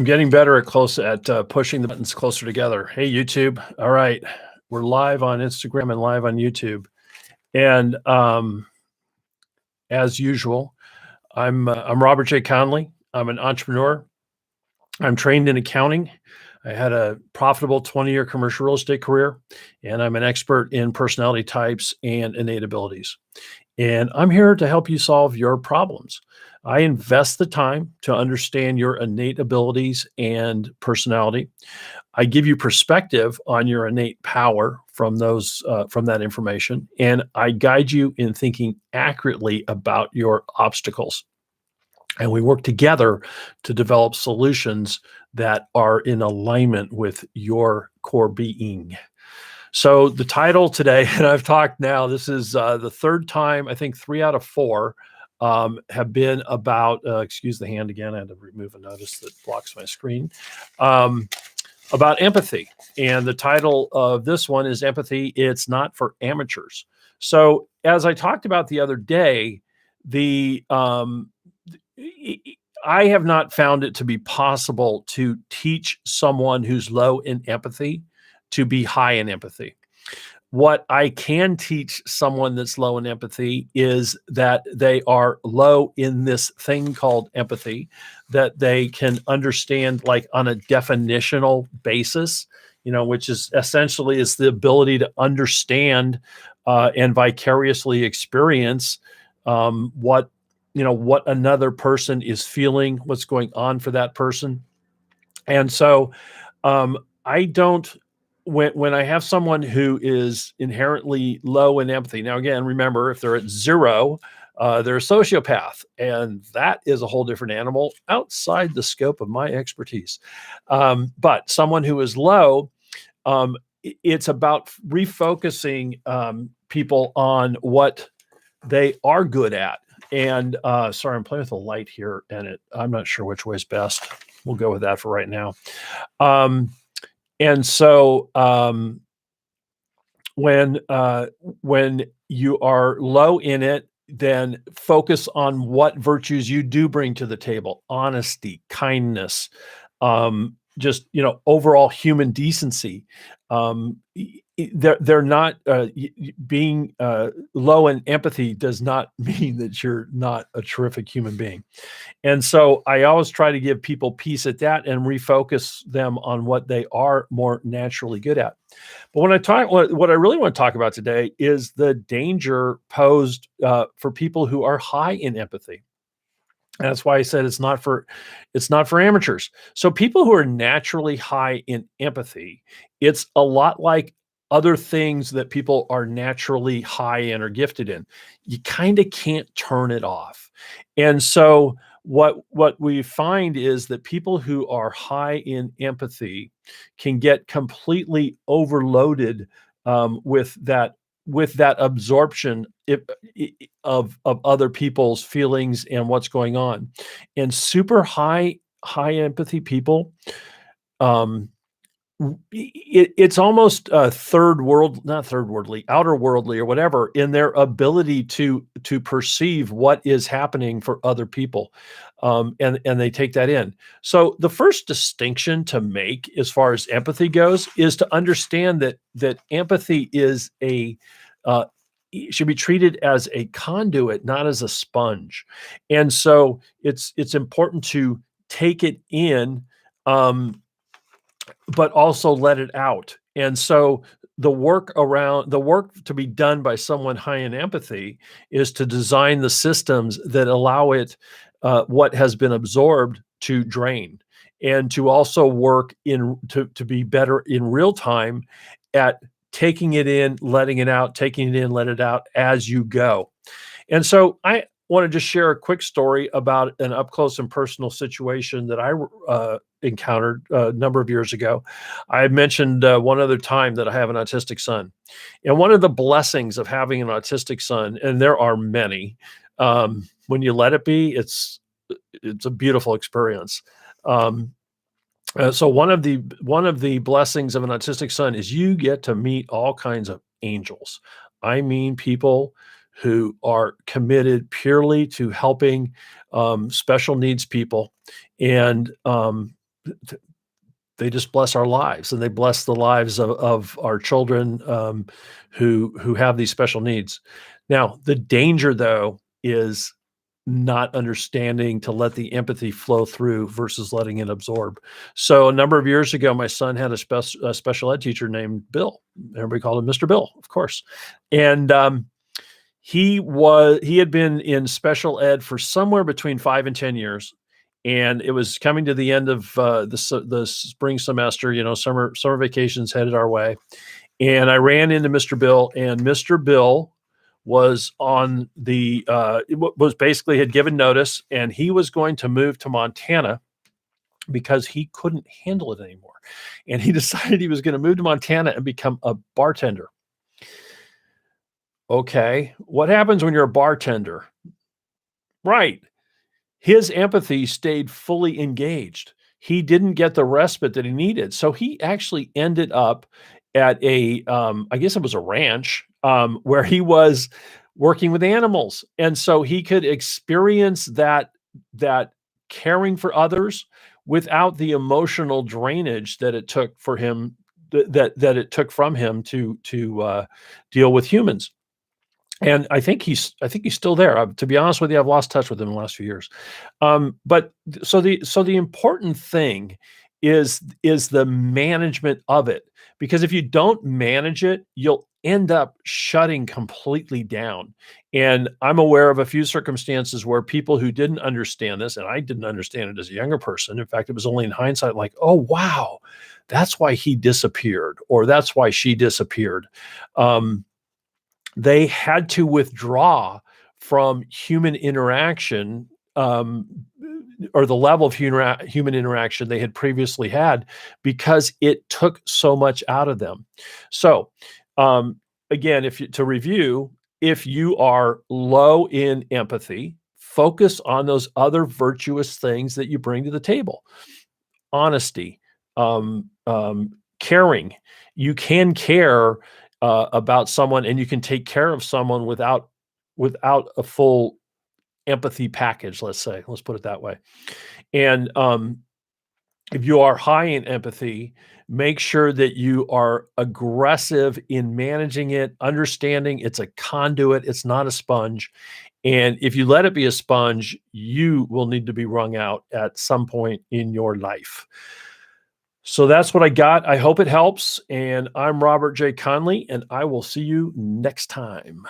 I'm getting better at pushing the buttons closer together. Hey, YouTube. All right. We're live on Instagram and live on YouTube. And as usual, I'm Robert J. Conley. I'm an entrepreneur. I'm trained in accounting. I had a profitable 20-year commercial real estate career, and I'm an expert in personality types and innate abilities. And I'm here to help you solve your problems. I invest the time to understand your innate abilities and personality. I give you perspective on your innate power from that information, and I guide you in thinking accurately about your obstacles. And we work together to develop solutions that are in alignment with your core being. So the title today, and I've talked now, this is the third time, I think 3 out of 4 have been about, excuse the hand again, I had to remove a notice that blocks my screen, um, about empathy. And the title of this one is Empathy, It's Not for Amateurs. So as I talked about the other day, the I have not found it to be possible to teach someone who's low in empathy to be high in empathy. What I can teach someone that's low in empathy is that they are low in this thing called empathy, that they can understand like on a definitional basis, which is essentially is the ability to understand and vicariously experience what what another person is feeling, what's going on for that person. And so I don't when I have someone who is inherently low in empathy. Now, again, remember, if they're at 0, they're a sociopath, and that is a whole different animal outside the scope of my expertise. But someone who is low, it's about refocusing people on what they are good at. And sorry, I'm playing with a light here, and I'm not sure which way is best. We'll go with that for right now. And so when you are low in it, then focus on what virtues you do bring to the table: honesty, kindness, just overall human decency. They're not being low in empathy does not mean that you're not a terrific human being. And so I always try to give people peace at that and refocus them on what they are more naturally good at. But what I really want to talk about today is the danger posed for people who are high in empathy. And that's why I said it's not for amateurs. So people who are naturally high in empathy, it's a lot like other things that people are naturally high in or gifted in. You kind of can't turn it off. And so what we find is that people who are high in empathy can get completely overloaded with that absorption of other people's feelings and what's going on. And super high empathy people, um, it's almost third world, not third worldly, outer worldly or whatever, in their ability to perceive what is happening for other people, and they take that in. So the first distinction to make as far as empathy goes is to understand that empathy is uh, should be treated as a conduit, not as a sponge. And so it's important to take it in. But also let it out. And so the work to be done by someone high in empathy is to design the systems that allow what has been absorbed to drain, and to also work to be better in real time at taking it in, letting it out, taking it in, let it out as you go. And so I want to just share a quick story about an up close and personal situation that I encountered a number of years ago. I had mentioned one other time that I have an autistic son. And one of the blessings of having an autistic son, and there are many, when you let it be, it's a beautiful experience. Um, so one of the blessings of an autistic son is you get to meet all kinds of angels. I mean, people who are committed purely to helping special needs people, and they just bless our lives, and they bless the lives of our children, who have these special needs. Now, the danger, though, is not understanding to let the empathy flow through versus letting it absorb. So a number of years ago, my son had a special ed teacher named Bill. Everybody called him Mr. Bill, of course. And he had been in special ed for somewhere between 5 and 10 years, and it was coming to the end of the spring semester. Summer vacations headed our way, and I ran into Mr. Bill, and Mr. Bill was on the was basically had given notice, and he was going to move to Montana because he couldn't handle it anymore, and he decided he was going to move to Montana and become a bartender. Okay, what happens when you're a bartender? Right. His empathy stayed fully engaged. He didn't get the respite that he needed. So he actually ended up at I guess it was a ranch, where he was working with animals. And so he could experience that caring for others without the emotional drainage that it took for him, that it took from him to deal with humans. And I think he's still there. To be honest with you, I've lost touch with him in the last few years. But so the important thing is the management of it, because if you don't manage it, you'll end up shutting completely down. And I'm aware of a few circumstances where people who didn't understand this, and I didn't understand it as a younger person. In fact, it was only in hindsight, like, oh wow, that's why he disappeared, or that's why she disappeared. They had to withdraw from human interaction, or the level of human interaction they had previously had, because it took so much out of them. So, again, to review, if you are low in empathy, focus on those other virtuous things that you bring to the table: honesty, caring. You can care about someone, and you can take care of someone without a full empathy package. Let's put it that way. And if you are high in empathy, make sure that you are aggressive in managing it, understanding it's a conduit, it's not a sponge. And if you let it be a sponge, you will need to be wrung out at some point in your life. So that's what I got. I hope it helps. And I'm Robert J. Conley, and I will see you next time.